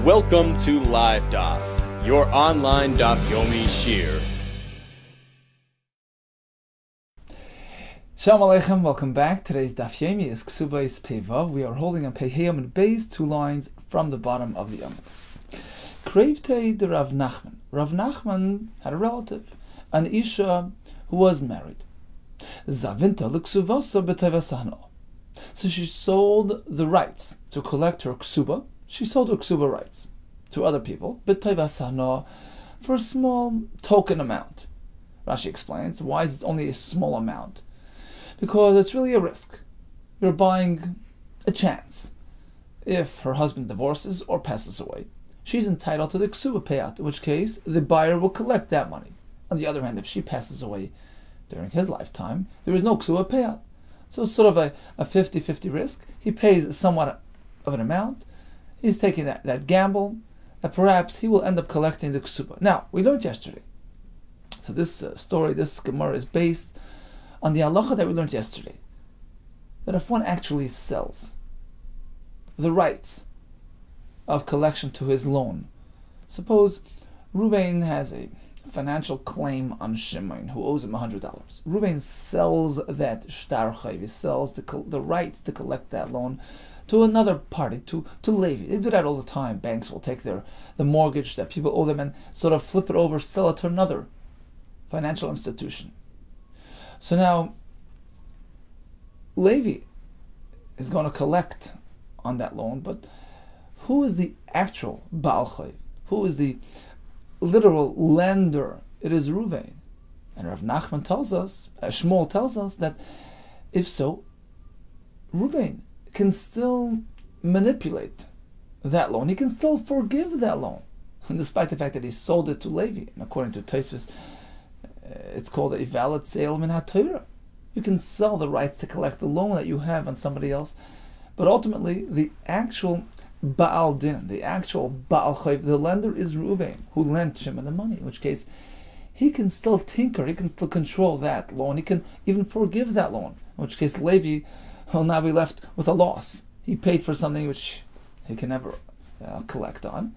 Welcome to Live Daf, your online Daf Yomi Shir. Shalom Aleichem, welcome back. Today's Daf Yomi is Kesubos Pevav. We are holding on Peheyam and Beis, 2 lines from the bottom of the Amud. Krevtei de Rav Nachman. Rav Nachman had a relative, an Isha who was married. Zavinta l'ksuvasa b'tevasano. So she sold the rights to collect her ksuba. She sold her ksuba rights to other people, b'tevasano, for a small token amount. Rashi explains, why is it only a small amount? Because it's really a risk. You're buying a chance. If her husband divorces or passes away, she's entitled to the ksuba payout, in which case the buyer will collect that money. On the other hand, if she passes away during his lifetime, there is no ksuba payout. So it's sort of a 50-50 risk. He pays somewhat of an amount. He's taking that gamble that perhaps he will end up collecting the ksuba. Now, we learned yesterday. So this story, this Gemara is based on the halacha that we learned yesterday. That if one actually sells the rights of collection to his loan, suppose Ruvain has a financial claim on Shimon, who owes him $100. Ruvain sells that shtar chayv, he sells the rights to collect that loan to another party, to Levi. They do that all the time. Banks will take the mortgage that people owe them and sort of flip it over, sell it to another financial institution. So now, Levi is going to collect on that loan, but who is the actual Baal Chayv? Who is the literal lender? It is Ruvain. And Rav Nachman tells us, Shmuel tells us that if so, Ruvain can still manipulate that loan. He can still forgive that loan, and despite the fact that he sold it to Levi. And according to Tosfos, it's called a valid sale min haTorah. You can sell the rights to collect the loan that you have on somebody else, but ultimately the actual Baal Din, the actual Baal Chayv, the lender is Ruvain, who lent Shimon the money, in which case he can still tinker, he can still control that loan, he can even forgive that loan, in which case Levi will now be left with a loss. He paid for something which he can never collect on.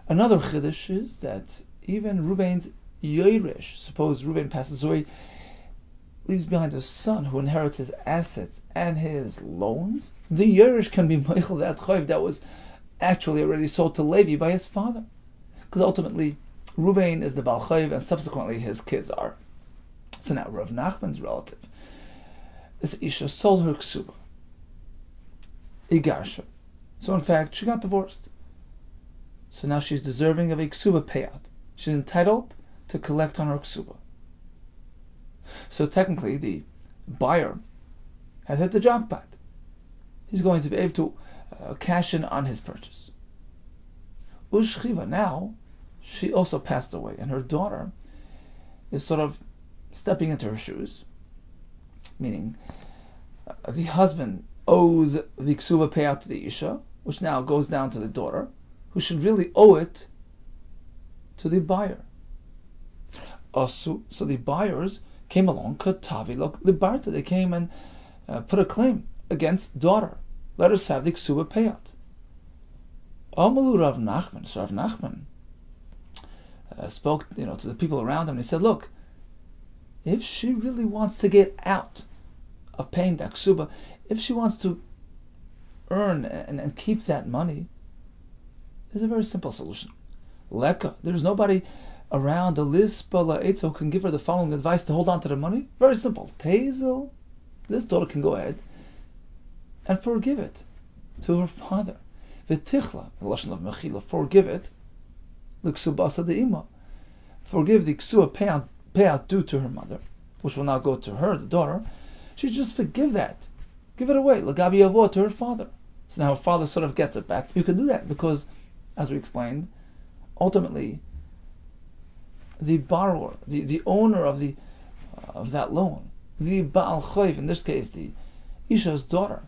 Another chiddush is that even Ruvain's Yeresh, suppose Ruvain passes away, leaves behind a son who inherits his assets and his loans, the Yeresh can be meichel that chayv that was actually already sold to Levi by his father. Because ultimately, Ruvain is the Baal Chayv and subsequently his kids are. So now Rav Nachman's relative, this Isha sold her ksuba, Igarsha. So in fact, she got divorced. So now she's deserving of a ksuba payout. She's entitled to collect on her ksuba. So technically, the buyer has hit the jackpot. He's going to be able to cash in on his purchase. Ushchiva, now, she also passed away, and her daughter is sort of stepping into her shoes, meaning the husband owes the ksuba payout to the Isha, which now goes down to the daughter, who should really owe it to the buyer. Also, so the buyers came along, Katavi Libarta, they came and put a claim against daughter. Let us have the ksuba payout. Amalu Rav Nachman, so Rav Nachman spoke to the people around him, and he said, look, if she really wants to get out of paying that ksuba, if she wants to earn and keep that money, there's a very simple solution. Leka, there's nobody around the Lispala Eitzo can give her the following advice to hold on to the money. Very simple. Tezel, this daughter can go ahead and forgive it to her father. V'tichla, the lashon of mechila, forgive it. L'ksubasa de'ima, forgive the ksuba payout due to her mother, which will now go to her, the daughter. She just forgive that, give it away. L'gabi yavo, to her father. So now her father sort of gets it back. You can do that because, as we explained, ultimately, the borrower, the owner of that loan, the Baal Chayv, in this case the Isha's daughter,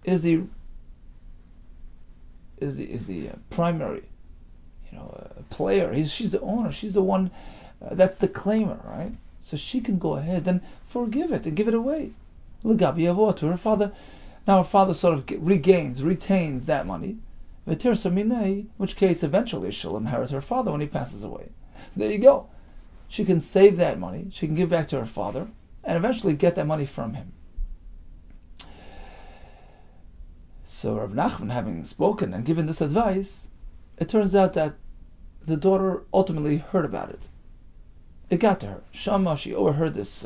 is the primary player. She's the owner. She's the one that's the claimer, right? So she can go ahead and forgive it and give it away. L'gabi yavo, to her father. Now her father sort of retains that money, in which case eventually she'll inherit her father when he passes away. So there you go. She can save that money, she can give back to her father, and eventually get that money from him. So Rav Nachman, having spoken and given this advice, it turns out that the daughter ultimately heard about it. It got to her. Shama, she overheard this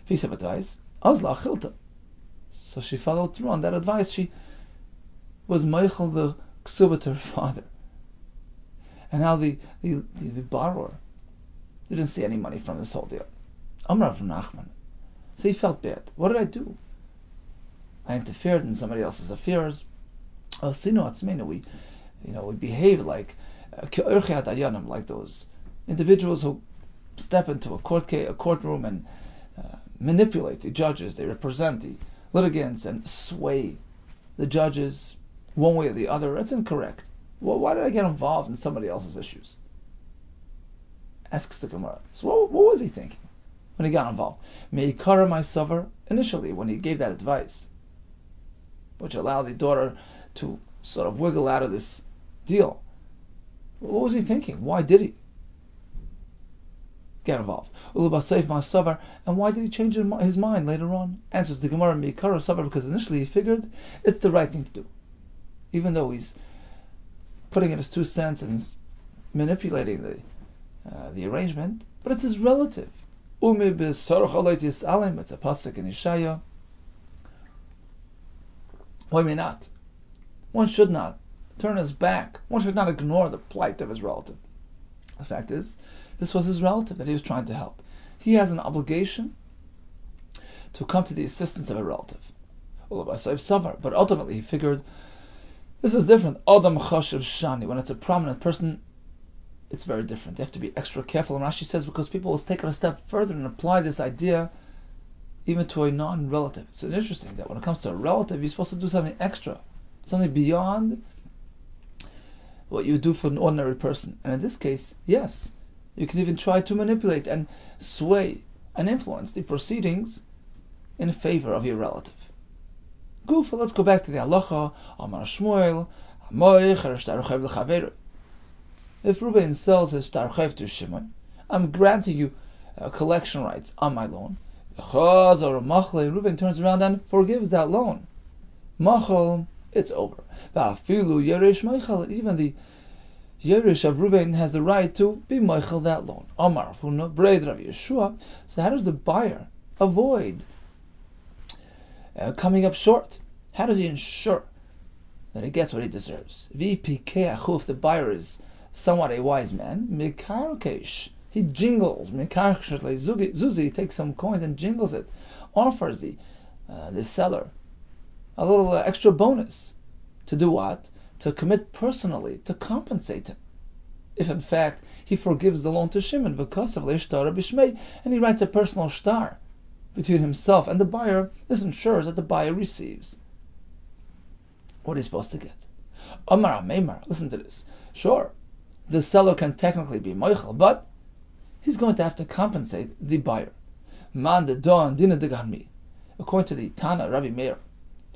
piece of advice. Azla chilta. So she followed through on that advice. She was meichel the ksuba to her father. And now the borrower didn't see any money from this whole deal. Amar Rav Nachman. So he felt bad. What did I do? I interfered in somebody else's affairs. We behave like like those individuals who step into a courtroom and manipulate the judges. They represent the litigants and sway the judges one way or the other. That's incorrect. Well, why did I get involved in somebody else's issues? Asks the Gemara. So what was he thinking when he got involved? Meikara my sover, initially when he gave that advice, which allowed the daughter to sort of wiggle out of this deal. What was he thinking? Why did he get involved? And why did he change his mind later on? Answers the Gemara, Meikara sover, because initially he figured it's the right thing to do. Even though he's putting in his 2 cents and manipulating the arrangement, but it's his relative. It's a pasuk in Ishaya. Why may not? One should not turn his back. One should not ignore the plight of his relative. The fact is, this was his relative that he was trying to help. He has an obligation to come to the assistance of a relative. But ultimately he figured, this is different. Adam chashiv shani. When it's a prominent person, it's very different. You have to be extra careful. And Rashi says, because people will take it a step further and apply this idea even to a non-relative. So it's interesting that when it comes to a relative, you're supposed to do something extra, something beyond what you do for an ordinary person. And in this case, yes, you can even try to manipulate and sway and influence the proceedings in favor of your relative. Gufa, let's go back to the halacha. Amar Shmuel, if Reuben sells his tarchev to Shimon, I'm granting you collection rights on my loan. Reuben turns around and forgives that loan. Machal, it's over. Even the Yerush of Reuben has the right to be machal that loan. Amar Huna, Braid Rav Yeshua. So how does the buyer avoid coming up short? How does he ensure that he gets what he deserves? If the buyer is somewhat a wise man, Mikarkesh, he jingles, Zuzi, he takes some coins and jingles it, offers the seller a little extra bonus. To do what? To commit personally, to compensate him. If in fact he forgives the loan to Shimon, and he writes a personal shtar between himself and the buyer, this ensures that the buyer receives what he's supposed to get. Amar Meimar, listen to this. Sure, the seller can technically be moichel, but he's going to have to compensate the buyer. Man de don dina de garmi, according to the Tana Rabbi Meir,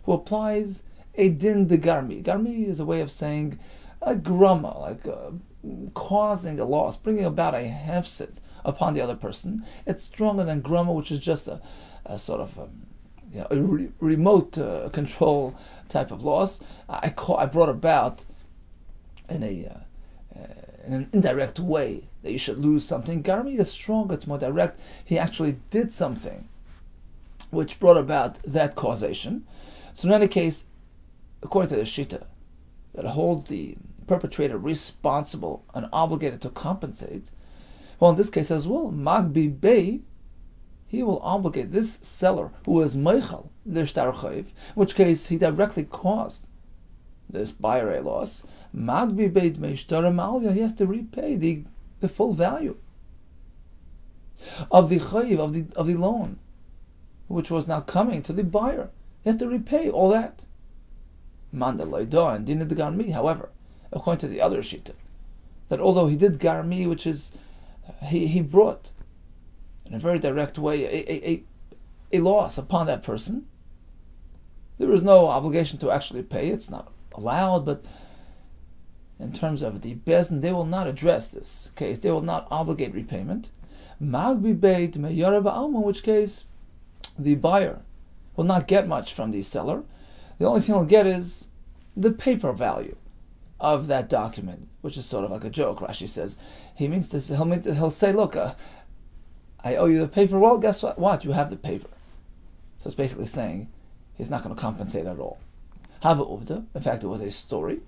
who applies a din de garmi. Garmi is a way of saying a grama, like causing a loss, bringing about a hefset upon the other person. It's stronger than grama, which is just a sort of remote control type of loss. I brought about in an indirect way that you should lose something. Garmi is stronger, it's more direct. He actually did something which brought about that causation. So in any case, according to the Shita, that holds the perpetrator responsible and obligated to compensate, well, in this case as well, Magbi Bey, he will obligate this seller who is Meichel, the Shtar Chayiv, in which case he directly caused this buyer a loss. Magbi Bey Dmei Shtar Malya, he has to repay the full value of the Chayiv, of the loan, which was now coming to the buyer. He has to repay all that. Mandalay and Dina de Garmi, however, according to the other Shita, that although he did Garmi, which is he brought in a very direct way a loss upon that person, there is no obligation to actually pay. It's not allowed, but in terms of the Bezdin, they will not address this case. They will not obligate repayment. Magbi beit meyara ba'alma, in which case the buyer will not get much from the seller. The only thing he'll get is the paper value of that document, which is sort of like a joke. Rashi says he means this. He'll say, "Look, I owe you the paper. Well, guess what? What? You have the paper." So it's basically saying he's not going to compensate at all. Hava uvda. In fact, it was a story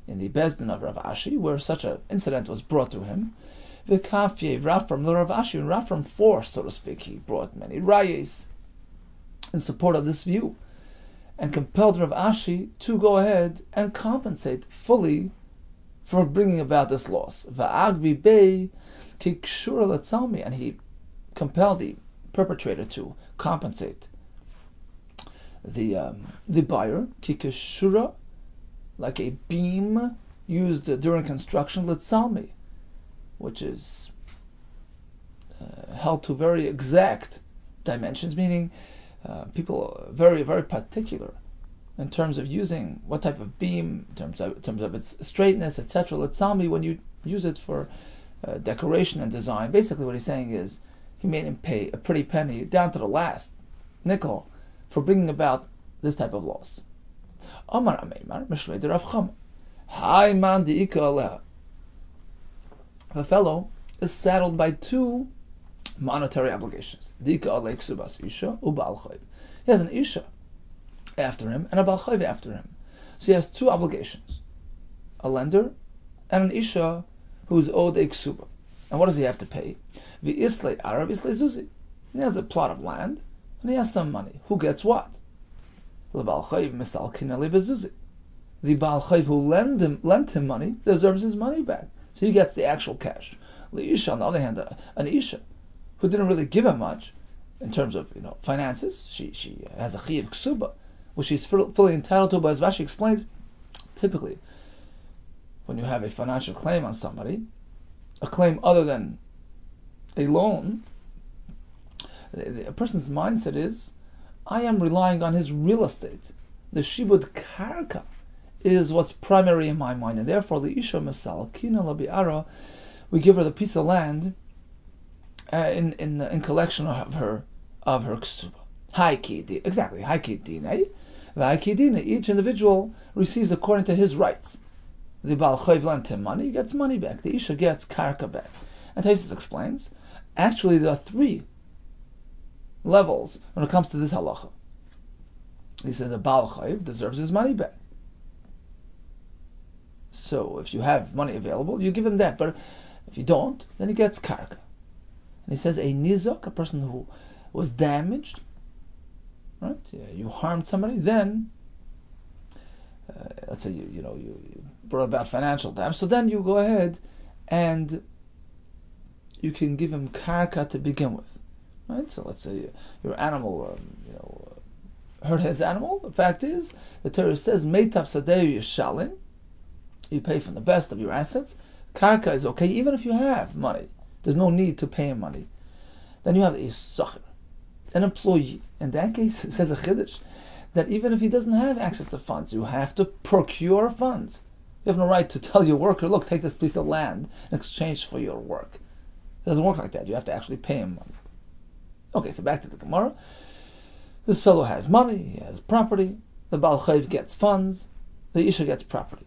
in the Bezdin of Rav Ashi where such an incident was brought to him. V'kafye Rafram Rav Ashi, and Rafram forced, so to speak, he brought many rayes in support of this view, and compelled Rav Ashi to go ahead and compensate fully for bringing about this loss. Va'agbi bei kikshura letzalmi, and he compelled the perpetrator to compensate the buyer, kikshura, like a beam used during construction, letzalmi, which is held to very exact dimensions, meaning people are very, very particular in terms of using what type of beam, in terms of its straightness, etc. Letzalmi, when you use it for decoration and design, basically what he's saying is he made him pay a pretty penny down to the last nickel for bringing about this type of loss. Amar Ameimar, Mishmei de Rav Chama. Hai man di'ika aleha. If a fellow is saddled by two monetary obligations, di'ika alei Kesubos isha u'ba'al chayv. He has an isha after him and a ba'al chayv after him. So he has two obligations, a lender and an isha who is owed a ksuba. And what does he have to pay? V'islei Arab islei zuzi. He has a plot of land and he has some money. Who gets what? The Baal Chayv misalkin alei bezuzi. The Baal Chayv who lent him money deserves his money back. So he gets the actual cash. Leisha, on the other hand, an isha who didn't really give him much in terms of finances. She has a chiyuv ksuba, which she's fully entitled to. But as Rashi explains, typically when you have a financial claim on somebody, a claim other than a loan, a person's mindset is, I am relying on his real estate. The shibud karka is what's primary in my mind, and therefore the isha masal kina labiara, we give her the piece of land in collection of her ksuba. Haikidi, exactly. Haikidine, haikidine. Each individual receives according to his rights. The Baal Chayv lent him money, he gets money back. The isha gets karka back. And Taisus explains, actually there are three levels when it comes to this halacha. He says a Baal Chayv deserves his money back. So if you have money available, you give him that. But if you don't, then he gets karka. And he says a nizok, a person who was damaged, right? You harmed somebody, then let's say you brought about financial damage. So then you go ahead and you can give him karka to begin with, right? So let's say your animal, hurt his animal. The fact is, the Torah says meitav sadeu yishalim. You pay from the best of your assets. Karka is okay, even if you have money. There's no need to pay him money. Then you have a socher, an employee. In that case, it says a chiddush that even if he doesn't have access to funds, you have to procure funds. You have no right to tell your worker, look, take this piece of land in exchange for your work. It doesn't work like that. You have to actually pay him money. Okay, so back to the Gemara. This fellow has money, he has property. The Baal Chayv gets funds. The isha gets property.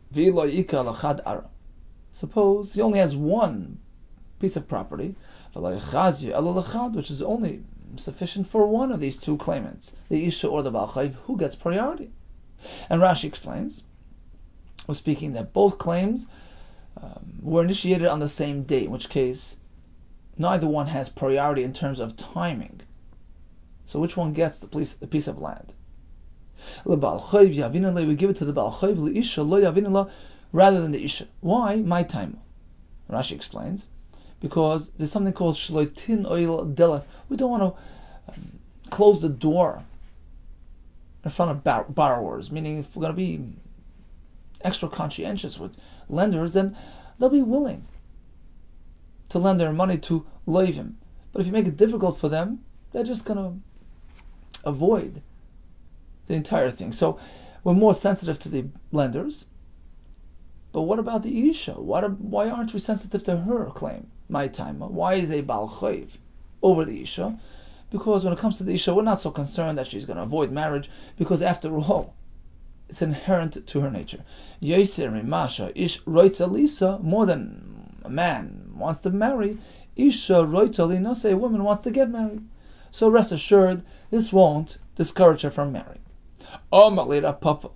Suppose he only has one piece of property, which is only sufficient for one of these two claimants, the isha or the Baal Chayv, who gets priority. And Rashi explains, was speaking that both claims were initiated on the same day, in which case neither one has priority in terms of timing. So which one gets the piece of land? We give it to the Baal Chayv rather than the isha. Why? My time. Rashi explains, because there's something called shloitin oil delas. We don't want to close the door in front of borrowers, meaning if we're going to be extra conscientious with lenders, then they'll be willing to lend their money to loivim. But if you make it difficult for them, they're just going to avoid the entire thing. So we're more sensitive to the lenders, But what about the Isha? Why aren't we sensitive to her claim? My time. Why is a Baal Chayv over the Isha? Because when it comes to the Isha, we're not so concerned that she's going to avoid marriage, because after all, it's inherent to her nature. Yoser Mimasha Ish Roitza Lisa, more than a man wants to marry, Isha Roitza Linase, a woman wants to get married. So rest assured, this won't discourage her from marrying. Papa.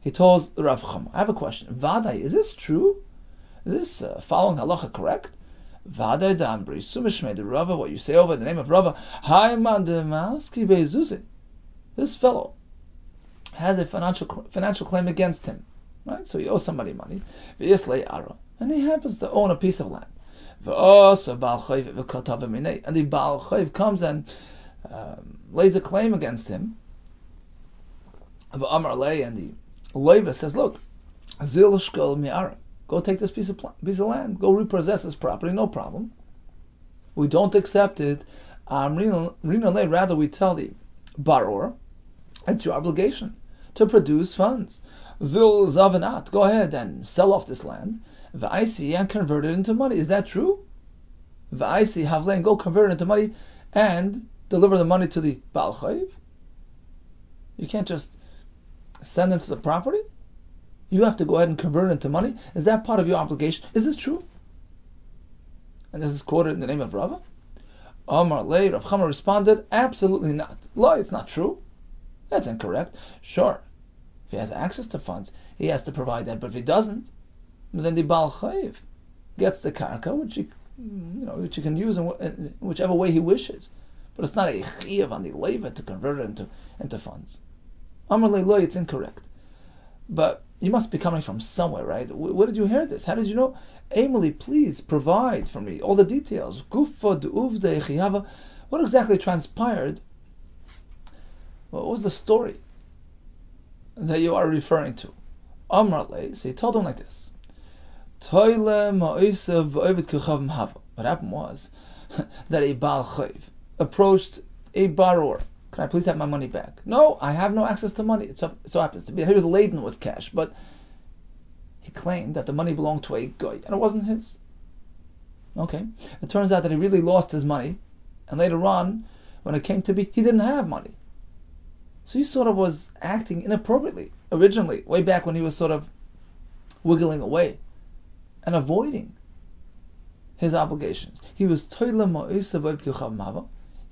He told Rav Chama, I have a question. Vadai, is this true? Is this following halacha correct? Vadai Dambri, Sumishme de Rava, what you say over the name of Rava, Haiman de Maski Bezuzi. This fellow has a financial claim against him. Right? So he owes somebody money. And he happens to own a piece of land. And the Baal Chayv comes and lays a claim against him. And the Leiva says, look, Zil Shkol Mi'ara, go take this piece of land, go repossess this property, no problem. We don't accept it. Rather, we tell the borrower, it's your obligation to produce funds. Zil Zavanat, go ahead and sell off this land. V'aisi, and convert it into money. Is that true? V'aisi Havlein, go convert it into money and deliver the money to the Baal Chayv. You can't just send them to the property. You have to go ahead and convert it into money. Is that part of your obligation? Is this true? And this is quoted in the name of Rava. Amar Lei, Rav Chama responded, absolutely not. Lo, it's not true. That's incorrect. Sure, if he has access to funds, he has to provide that. But if he doesn't, then the Baal Chayv gets the karka, which he can use in whichever way he wishes. But it's not a chiyav on the leiva to convert it into funds. Amar Leiloi, it's incorrect. But you must be coming from somewhere, right? Where did you hear this? How did you know? Emily, please provide for me all the details. Gufa du'uvde chiyava. What exactly transpired? What was the story that you are referring to? Amar Le, so he told him like this. What happened was that a Baal Chayv approached a borrower. Can I please have my money back? No, I have no access to money. It so happens to be. He was laden with cash, but he claimed that the money belonged to a guy, and it wasn't his. Okay. It turns out that he really lost his money, and later on, when it came to be, he didn't have money. So he sort of was acting inappropriately, originally, way back when he was sort of wiggling away and avoiding his obligations. He was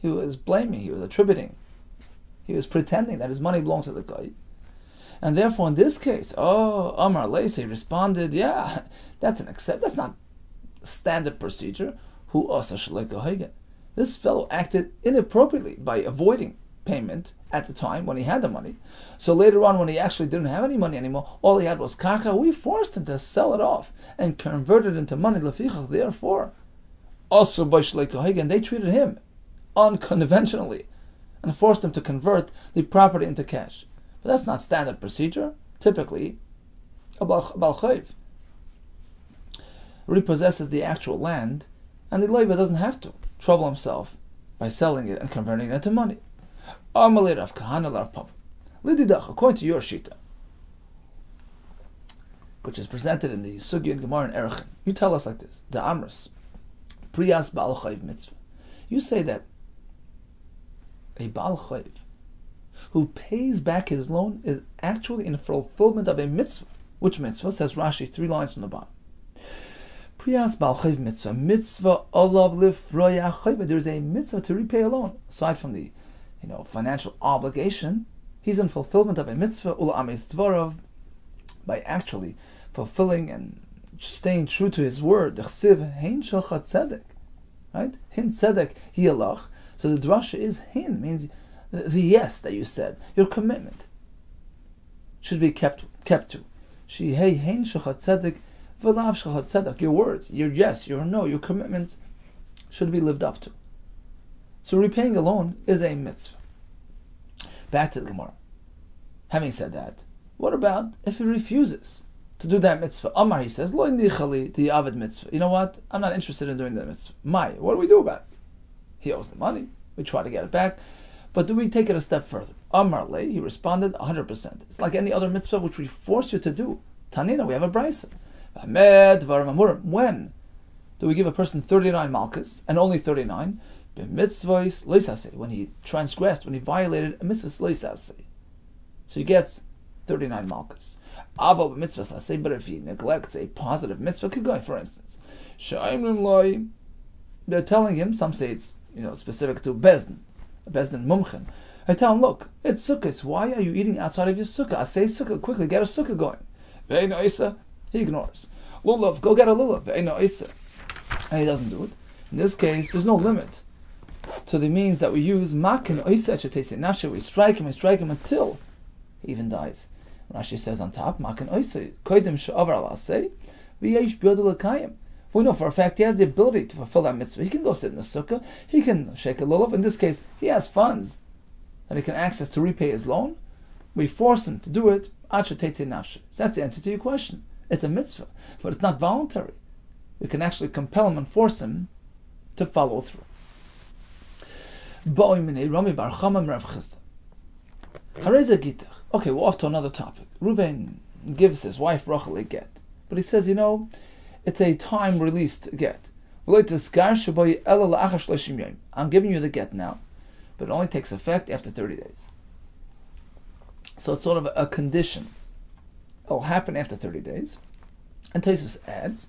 he was blaming, he was attributing, he was pretending that his money belonged to the guy. And therefore, in this case, Amar Leisi responded, yeah, that's not standard procedure. This fellow acted inappropriately by avoiding payment at the time when he had the money. So later on, when he actually didn't have any money anymore, all he had was karka. We forced him to sell it off and convert it into money. Therefore, also by and they treated him unconventionally and forced him to convert the property into cash. But that's not standard procedure. Typically, a Baal Chayv repossesses the actual land, and the leiva doesn't have to trouble himself by selling it and converting it into money. According to your shita, which is presented in the Sugya and Gemara and Erechim, you tell us like this: the Amris, Priyas Baal Chayv mitzvah. You say that a Baal Chayv who pays back his loan is actually in fulfillment of a mitzvah. Which mitzvah? Says Rashi, 3 lines from the bottom. Priyas Baal Chayv mitzvah, mitzvah olav lifroya chayv. There is a mitzvah to repay a loan. Aside from the financial obligation, he's in fulfillment of a mitzvah ula ames dvarav, by actually fulfilling and staying true to his word. D'chsiv hein shochat tzedek, right? Hin tzedek hi alach. So the drasha is hin, means the yes that you said, your commitment should be kept to. She hey hein shochat tzedek v'lav shochat tzedek. Your words, your yes, your no, your commitments should be lived up to. So repaying a loan is a mitzvah. Back to the Gemara. Having said that, what about if he refuses to do that mitzvah? Amar, he says, Lo nichali the avid mitzvah. You know what? I'm not interested in doing that mitzvah. What do we do about it? He owes the money. We try to get it back. But do we take it a step further? Amar le, he responded 100%. It's like any other mitzvah which we force you to do. Tanina, we have a brisa. When do we give a person 39 malchus and only 39? When he transgressed, when he violated a mitzvah loisase. So he gets 39 malchus. But if he neglects a positive mitzvah, for instance, they're telling him, some say it's specific to Bezdin Mumchen. I tell him, look, it's Sukkot. Why are you eating outside of your sukkah? I say sukkah, quickly get a sukkah going. He ignores. Lulav, go get a lulav. And he doesn't do it. In this case, there's no limit to the means that we use. We strike him until he even dies. Rashi says on top, we know for a fact he has the ability to fulfill that mitzvah. He can go sit in the sukkah, he can shake a lulav. In this case, he has funds that he can access to repay his loan. We force him to do it. So that's the answer to your question. It's a mitzvah, but it's not voluntary. We can actually compel him and force him to follow through. Okay, we're off to another topic. Reuven gives his wife Rachel a get, but he says, it's a time-released get. I'm giving you the get now, but it only takes effect after 30 days. So it's sort of a condition. It will happen after 30 days. And Tosfos adds,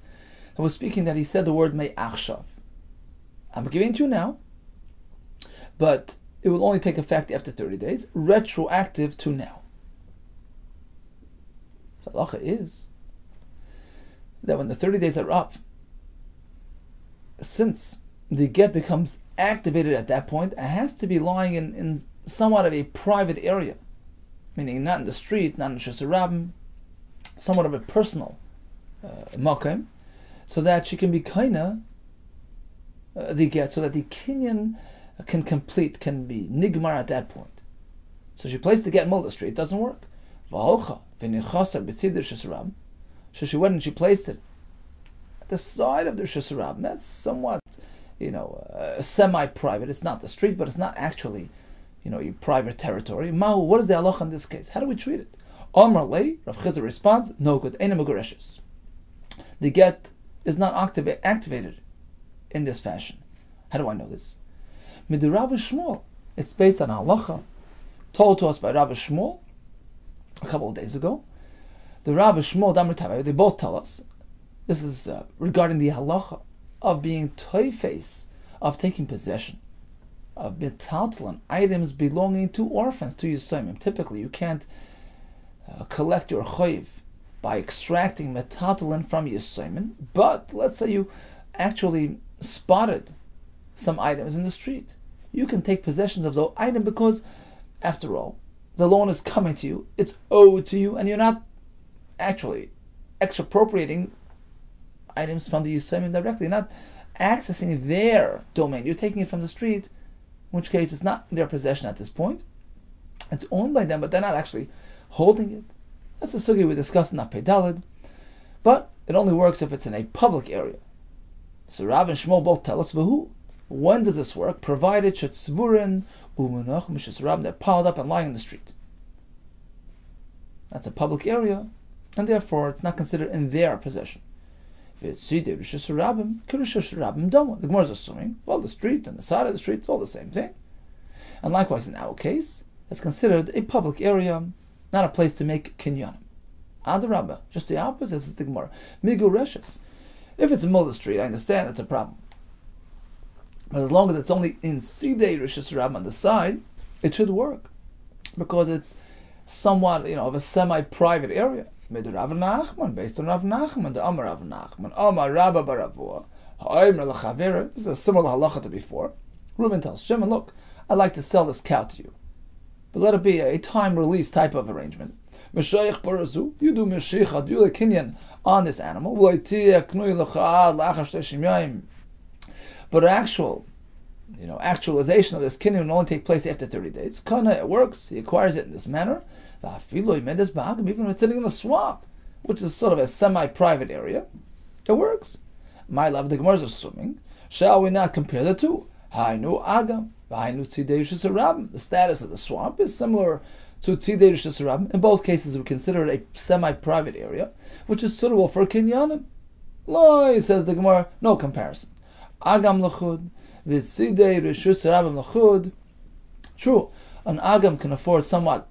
I was speaking that he said the word me'achshav. I'm giving it to you now, but it will only take effect after 30 days, retroactive to now. So halacha is that when the 30 days are up, since the get becomes activated at that point, it has to be lying in somewhat of a private area, meaning not in the street, not in Shus Rabbim, somewhat of a personal makom, so that she can be kaina the get, so that the kinyan can be nigmar at that point. So she placed the get in the street, it doesn't work. So she went and she placed it at the side of the Shus Rabbim. That's somewhat, semi-private. It's not the street, but it's not actually, your private territory. Mahu, what is the halacha in this case? How do we treat it? Amar lei, Rav Chizda responds, no good. Eina megureshes. The get is not activated in this fashion. How do I know this? Mid Rav Shmuel. It's based on halacha told to us by Rav Shmuel a couple of days ago. The Rav Shmuel Damar Tavai, they both tell us this is regarding the halacha of being toifes, of taking possession of metaltalin, items belonging to orphans, to Yisomim. Typically, you can't collect your choiv by extracting metaltalin from Yisomim, but let's say you actually spotted some items in the street. You can take possession of those items because, after all, the loan is coming to you, it's owed to you, and you're not actually expropriating items from the Yisomim directly. You're not accessing their domain. You're taking it from the street, in which case it's not their possession at this point. It's owned by them, but they're not actually holding it. That's a sugi we discussed in Apei Daled, but it only works if it's in a public area. So Rav and Shmuel both tell us, Vahu, when does this work? Provided shetzvurin u'munach mishas Rav, they're piled up and lying in the street. That's a public area, and therefore it's not considered in their possession. If it's Sidei Rishus Rabbim, Kirishus Rabbim Dama. The Gemara is assuming, well, the street and the side of the street, it's all the same thing. And likewise in our case, it's considered a public area, not a place to make kinyanim. Adarabba, just the opposite, is the Gemara. Migu Reshes. If it's in the middle of the street, I understand that's a problem. But as long as it's only in Sidei Rishus Rabbim on the side, it should work. Because it's somewhat, of a semi-private area. Based on Rav Nachman, the Amar Rav Nachman, Amar Rabba Baravua, Ha'imr L'Chavera. This is a similar halacha to before. Reuben tells Shimon, look, I'd like to sell this cow to you, but let it be a time-release type of arrangement. Meshayich Barazu, you do Meshicha, do the kinyan on this animal. But actualization of this kinyan will only take place after 30 days. Kana, it works, he acquires it in this manner. Even if it's sitting in a swamp, which is sort of a semi-private area, it works. My love, the Gemara is assuming, shall we not compare the two? The status of the swamp is similar to tzidei rishus harabim. In both cases, we consider it a semi-private area, which is suitable for kinyanim. Loi, says the Gemara, no comparison. Agam l'chud, v'tzidei rishus harabim l'chud. True, an agam can afford somewhat,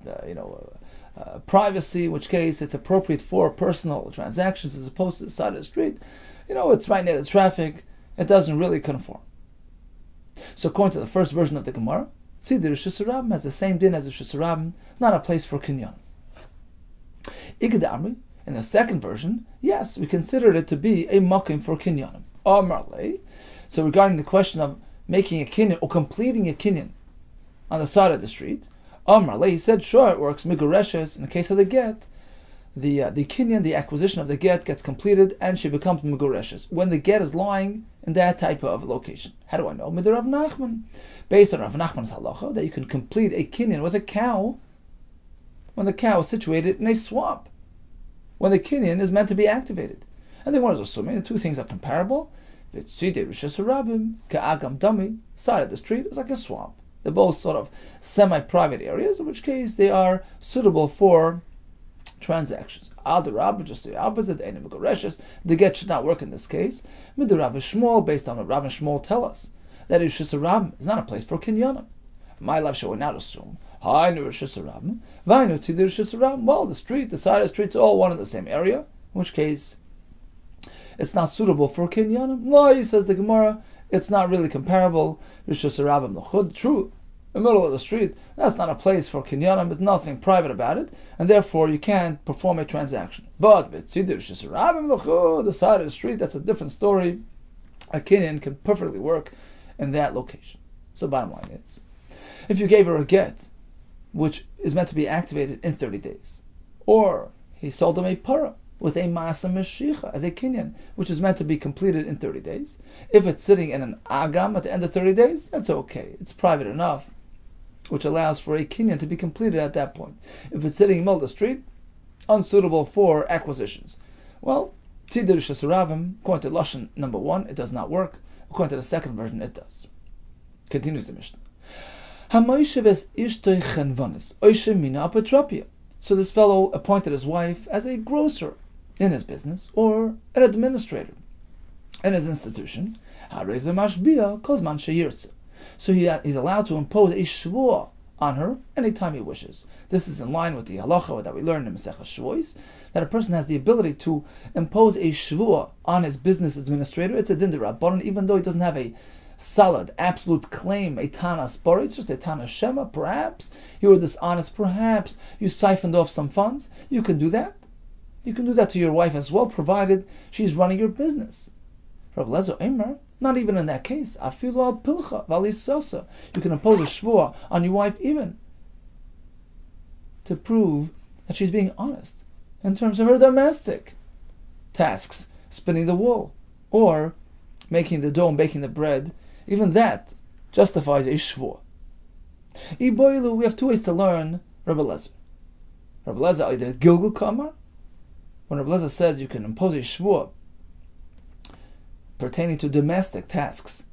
privacy, in which case it's appropriate for personal transactions as opposed to the side of the street. It's right near the traffic. It doesn't really conform. So according to the first version of the Gemara, tzidei rishus harabim has the same din as rishus harabim, not a place for kinyan. Igad amri, in the second version, yes, we considered it to be a makim for kinyanim. Amarle. So regarding the question of making a kinyan or completing a kinyan on the side of the street, Amarle, he said, sure, it works. Migoreshes, in the case of the get, the kinyan, the acquisition of the get, gets completed and she becomes migoreshes when the get is lying in that type of location. How do I know? Midar Rav Nachman, based on Rav Nachman's halacha, that you can complete a kinyan with a cow when the cow is situated in a swamp, when the kinyan is meant to be activated. And the one is assuming the two things are comparable. Tzidei rishus harabim ka'agam dami, side of the street is like a swamp. They're both sort of semi-private areas, in which case they are suitable for transactions. Adarab, just the opposite, the get should not work in this case. Midar Rav Shmuel, based on what Rav and Shmuel tell us, that rishus harabim is not a place for kinyanim. My life shall not assume. Well, the street, the side of the street, is all one in the same area, in which case it's not suitable for kinyanim. No, says the Gemara, it's not really comparable. Rishus harabim l'chud, true, the middle of the street, that's not a place for kinyanim, there's nothing private about it, and therefore you can't perform a transaction. But tzidei rishus harabim l'chud, the side of the street, that's a different story. A kinyan can perfectly work in that location. So bottom line is, if you gave her a get, which is meant to be activated in 30 days, or he sold him a para with a masa meshicha as a kinyan, which is meant to be completed in 30 days. If it's sitting in an agam at the end of 30 days, that's okay. It's private enough, which allows for a kinyan to be completed at that point. If it's sitting in the middle of the street, unsuitable for acquisitions. Well, tzidei rishus harabim, according to Lashon number 1, it does not work. According to the second version, it does. Continues the Mishnah. So this fellow appointed his wife as a grocer in his business or an administrator in his institution. So he's allowed to impose a shvuah on her anytime he wishes. This is in line with the halacha that we learned in Masechah Shavuos, that a person has the ability to impose a shvuah on his business administrator. It's a din d'Rabbanan, even though he doesn't have a solid, absolute claim, a tanas bari, it's just a tanas shema. Perhaps you were dishonest, perhaps you siphoned off some funds. You can do that. You can do that to your wife as well, provided she's running your business. Rabbi Lezer Eimer, not even in that case. Afilu al pilcha v'alisasa. You can impose a shvuah on your wife even to prove that she's being honest in terms of her domestic tasks, spinning the wool or making the dough and baking the bread. Even that justifies a shvuah. Iboilu, we have two ways to learn Rabbi Lezer. Rabbi Lezer, either Gilgul Kamar, when Rabbi Lezer says you can impose a shvuah pertaining to domestic tasks,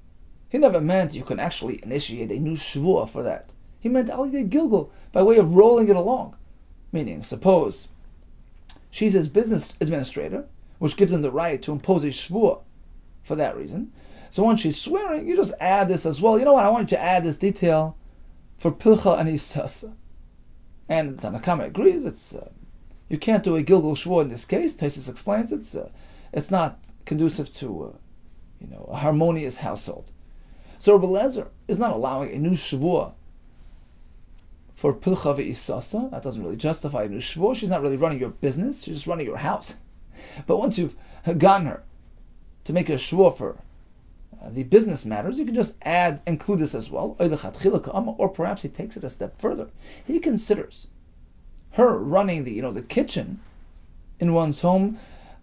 he never meant you can actually initiate a new shvuah for that. He meant Alidei Gilgul, by way of rolling it along. Meaning, suppose she's his business administrator, which gives him the right to impose a shvuah for that reason. So once she's swearing, you just add this as well. You know what? I want you to add this detail for pilcha and isasa. And Tanakama agrees. It's you can't do a gilgul shvuah in this case. Taisus explains it's not conducive to a harmonious household. So Rabbi Lezer is not allowing a new shvuah for pilcha ve'isasa. That doesn't really justify a new shvuah. She's not really running your business. She's just running your house. But once you've gotten her to make a shvuah for the business matters, you can just include this as well. Or perhaps he takes it a step further. He considers her running the kitchen in one's home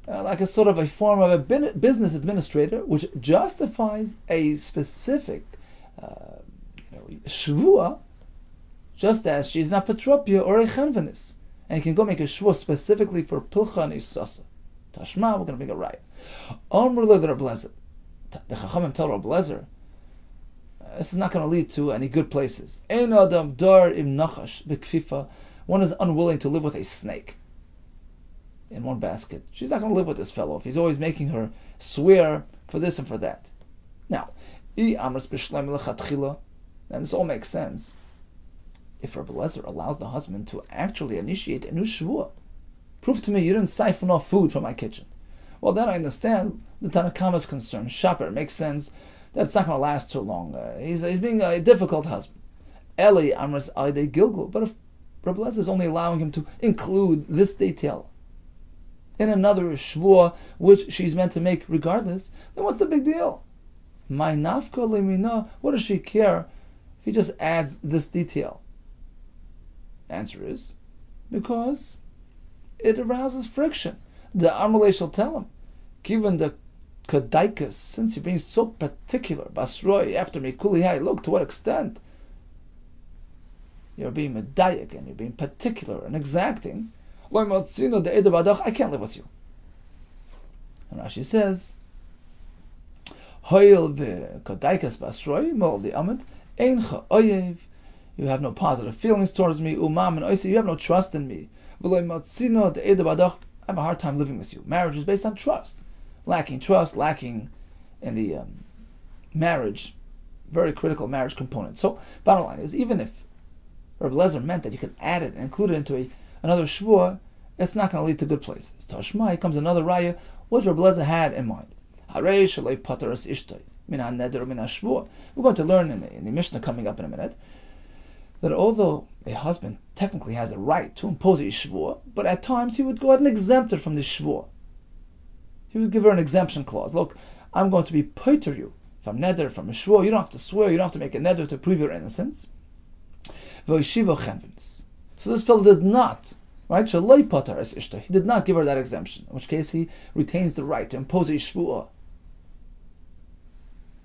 like a sort of a form of a business administrator, which justifies a specific shvuah, just as she's not patropia or a chenvanis, and you can go make a shvuah specifically for pilcha and isasa. Tashma, we're going to make a raya. The Chachamim tell Rabbi Lezer, this is not going to lead to any good places. Ein adam dar im nachash bekfifa. one is unwilling to live with a snake in one basket, she's not going to live with this fellow if he's always making her swear for this and for that. Now, and this all makes sense if Rabbi Lezer allows the husband to actually initiate a new shvua. Prove to me you didn't siphon off food from my kitchen. Well, then I understand the Tanakama's concern. Shaper, it makes sense that it's not going to last too long. He's being a difficult husband. Eli Amras Aide Gilgul. But if Rabbi Lezer is only allowing him to include this detail in another shvua which she's meant to make regardless, then what's the big deal? My nafka limina, what does she care if he just adds this detail? Answer is because it arouses friction. The Amalei shall tell him, given the Kadaikas, since you're being so particular, Basroi, after Mikuli Hai, look to what extent you're being medayik and you're being particular and exacting. I can't live with you. And Rashi says, you have no positive feelings towards me, you have no trust in me. I have a hard time living with you. Marriage is based on trust. Lacking trust, lacking in the marriage, very critical marriage component. So, bottom line is, even if Rabbi Lezer meant that you could add it and include it into another shvua, it's not going to lead to good places. Tashmai comes another raya, what Rabbi Lezer had in mind. We're going to learn in the Mishnah coming up in a minute that although a husband technically has a right to impose a shvua, but at times he would go ahead and exempt her from the shvua. He would give her an exemption clause. Look, I'm going to be poiter you from neder, from a shvua. You don't have to swear, you don't have to make a neder to prove your innocence. So this fellow did not, right? He did not give her that exemption, in which case he retains the right to impose a shvua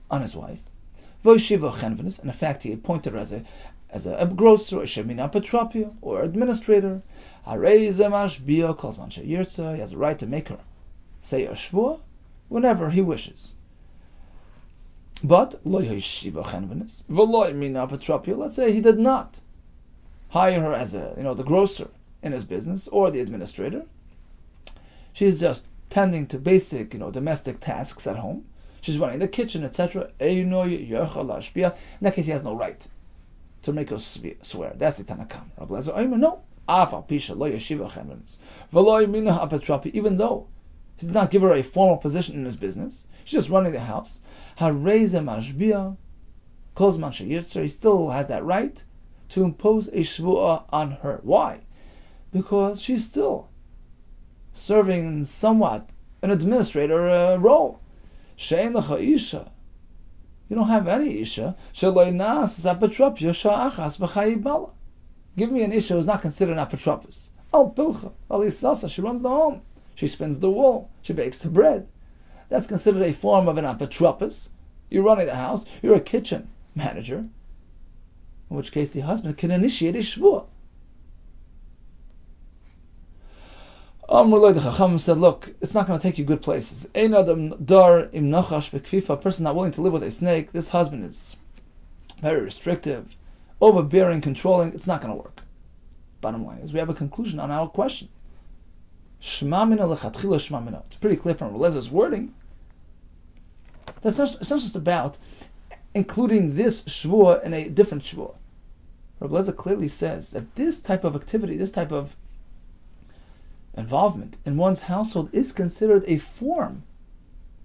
on his wife. And in fact, he appointed her as a grocer, a shemina patropia, or administrator. He has a right to make her say a shvua whenever he wishes. But let's say he did not hire her as the grocer in his business or the administrator. She's just tending to basic domestic tasks at home. She's running the kitchen, etc. In that case, he has no right to make us swear. That's the Tanakam. Rabbi Lezer, no. Even though he did not give her a formal position in his business, she's just running the house. He still has that right to impose a shvuah on her. Why? Because she's still serving in somewhat an administrator role. You don't have any isha. Give me an isha who's not considered an apotropos. She runs the home. She spins the wool. She bakes the bread. That's considered a form of an apotropos. You're running the house. You're a kitchen manager. In which case the husband can initiate a shvuah. The Chacham said, look, it's not going to take you good places. A person not willing to live with a snake, this husband is very restrictive, overbearing, controlling, it's not going to work. Bottom line is, we have a conclusion on our question. It's pretty clear from Rabbi Lezer's wording. It's not just about including this shvuah in a different shvuah. Rabbi Lezer clearly says that this type of activity, this type of involvement in one's household is considered a form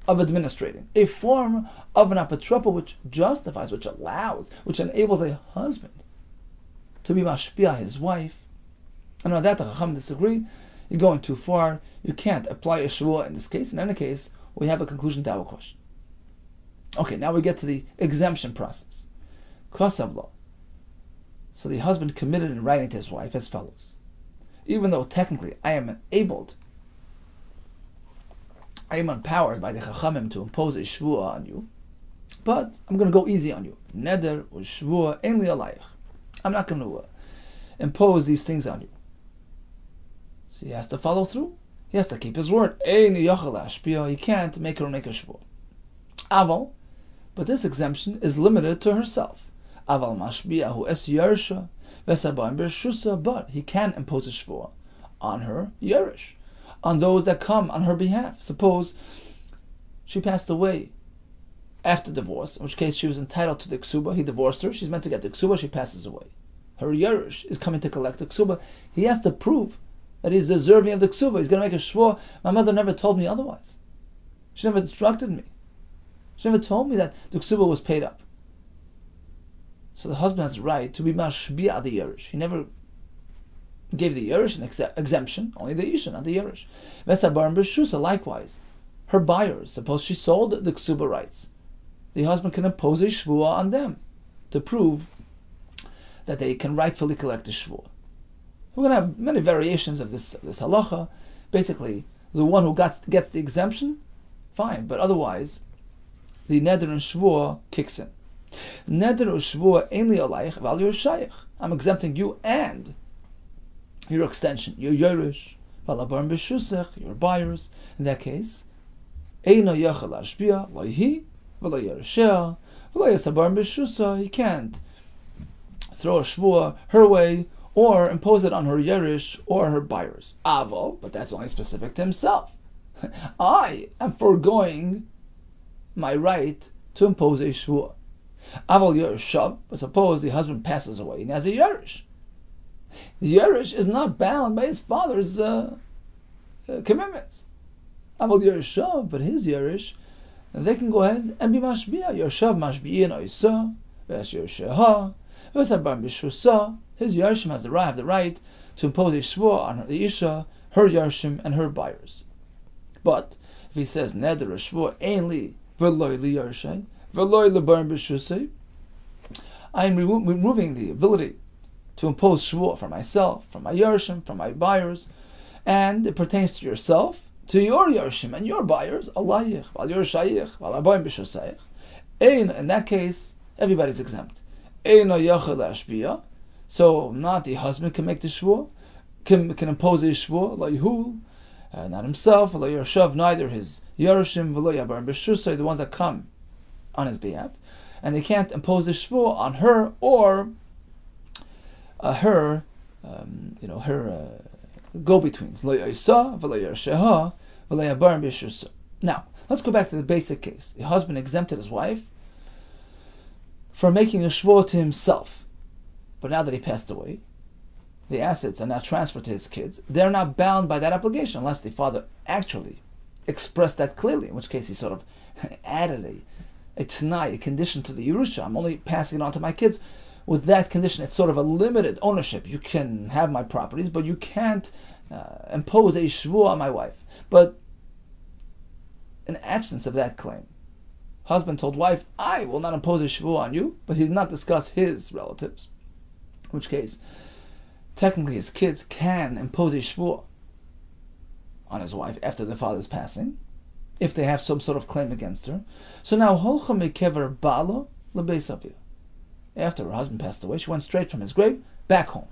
of administrating, a form of an apotropa which justifies, which allows, which enables a husband to be mashpia his wife. And on that the Chacham disagree. You're going too far. You can't apply a shvuah in this case. In any case, we have a conclusion to our question. Okay, now we get to the exemption process. Kosavlo. So the husband committed in writing to his wife as follows: even though technically I am empowered by the Chachamim to impose a shvuah on you, but I'm going to go easy on you. Neder or shvuah ein li alayich. I'm not going to impose these things on you. So he has to follow through. He has to keep his word. He can't make her make a shvuah. But this exemption is limited to herself. Aval mashbiahu es yarsha. But he can impose a shvua on her yerush, on those that come on her behalf. Suppose she passed away after divorce, in which case she was entitled to the ksuba. He divorced her. She's meant to get the ksuba. She passes away. Her yerush is coming to collect the ksuba. He has to prove that he's deserving of the ksuba. He's going to make a shvua. My mother never told me otherwise. She never instructed me. She never told me that the ksuba was paid up. So the husband has the right to be mashbi'a the yerush. He never gave the yerush an exemption, only the isha, not the yerush. Vesabar and b'shusa, likewise, her buyers, suppose she sold the ksuba rights, the husband can impose a shvua on them to prove that they can rightfully collect the shvua. We're going to have many variations of this halacha. Basically, the one who gets the exemption, fine, but otherwise, the neder and shvua kicks in. Neder or shvua ainli alayich val your shayich. I'm exempting you and your extension, your yerush, valabar b'shusech, your buyers. In that case, eino yachal ashbia loihi v'lo yerusheh v'lo yasabar b'shusa. He can't throw a shvua her way or impose it on her yerush or her buyers. Aval, but that's only specific to himself. I am foregoing my right to impose a shvua. Aval yerushav, but suppose the husband passes away and has a yerush. The yerush is not bound by his father's commitments. Aval yerushav, but his yerush, they can go ahead and be mashbiya. Yerushav mashbiyin oisa, ves yerusheha, ves abar b'shusa. His yerushim have the right to impose a shvua on the isha, her yerushim, and her buyers. But if he says neder shvua ainli v'loy li yerushai, I am removing the ability to impose shvua for myself, from my yerushim, from my buyers, and it pertains to yourself, to your yerushim and your buyers. In that case, everybody's exempt. So not the husband can make the shvua, can impose a shvua, not himself, neither his yerushim, the ones that come on his behalf, and they can't impose the shvua on her or her go-betweens. Now, let's go back to the basic case. The husband exempted his wife from making a shvua to himself, but now that he passed away, the assets are now transferred to his kids. They're not bound by that obligation unless the father actually expressed that clearly, in which case he sort of added a t'nai, a condition to the Yerusha. I'm only passing it on to my kids. With that condition, it's sort of a limited ownership. You can have my properties, but you can't impose a shvua on my wife. But in absence of that claim, husband told wife, I will not impose a shvua on you, but he did not discuss his relatives. In which case, technically his kids can impose a shvua on his wife after the father's passing, if they have some sort of claim against her. So now, after her husband passed away, she went straight from his grave back home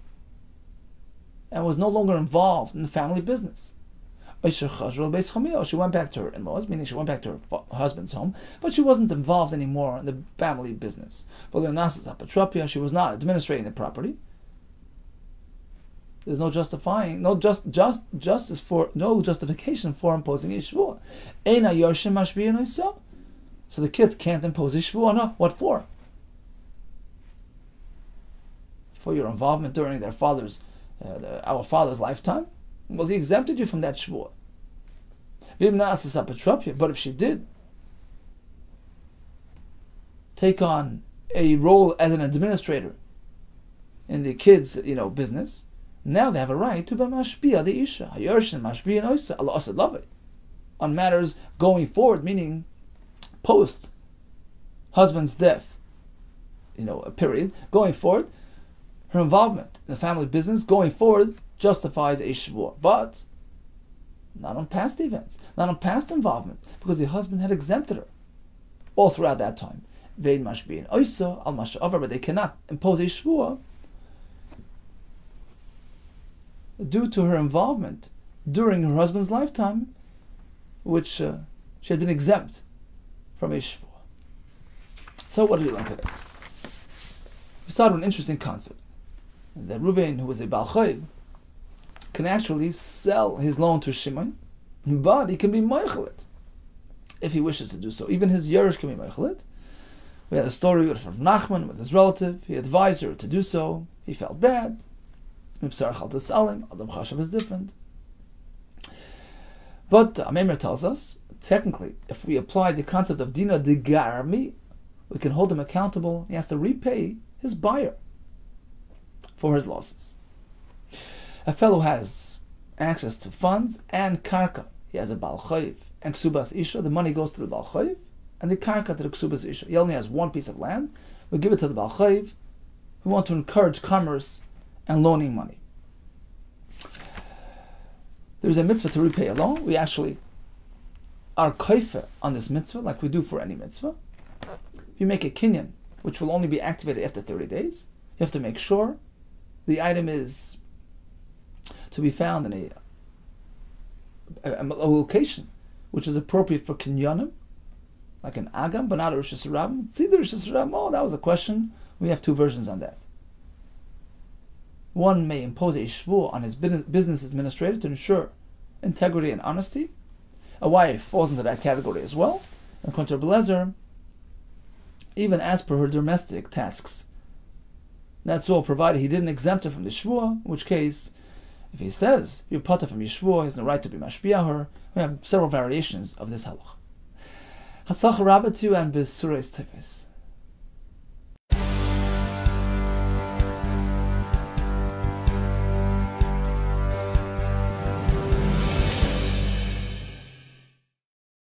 and was no longer involved in the family business. She went back to her in-laws, meaning she went back to her husband's home, but she wasn't involved anymore in the family business. She was not administrating the property. There's no justification for imposing a shvua. So the kids can't impose a shvua. No, what for? For your involvement during our father's lifetime? Well, he exempted you from that shvua. But if she did take on a role as an administrator in the kids' business, now they have a right to be mashbiya the isha, hayershin mashbiya noisa, Allah asad love it, on matters going forward, meaning post husband's death, a period going forward. Her involvement in the family business going forward justifies a shvua, but not on past events, not on past involvement, because the husband had exempted her all throughout that time. Vein mashbiya noisa al masha'avar, but they cannot impose a shvua due to her involvement during her husband's lifetime, which she had been exempt from a shvua. So what did we learn today? We started with an interesting concept. that Reuven, who was a Baal Chayv, can actually sell his loan to Shimon, but he can be Meichelet if he wishes to do so. Even his Yerush can be Meichelet. We had a story with Nachman, with his relative. He advised her to do so. He felt bad. Mipsar Chal Tesalim, Adam Chashav is different. But Amemir tells us, technically, if we apply the concept of Dina de Garmi, we can hold him accountable. He has to repay his buyer for his losses. A fellow has access to funds and karka. He has a Baal Chayv and Kesubos Isha. The money goes to the Baal Chayv and the karka to the Kesubos Isha. He only has one piece of land. We give it to the Baal Chayv. We want to encourage commerce and loaning money. There's a mitzvah to repay a loan. We actually are koifer on this mitzvah like we do for any mitzvah. If you make a kinyan, which will only be activated after 30 days, you have to make sure the item is to be found in a location which is appropriate for kinyanim, like an agam, but not a Rosh Hashanah. It's either Rosh Hashanah. Oh, that was a question. We have two versions on that. One may impose a shvur on his business administrator to ensure integrity and honesty. A wife falls into that category as well. And according to Rabbi Lezer, even as per her domestic tasks. That's all provided he didn't exempt her from the shvur, in which case, if he says you're pata from your shvur, he has no right to be mashpia her. We have several variations of this halach. Hatzlach Rabbi to you and Besureis Teves.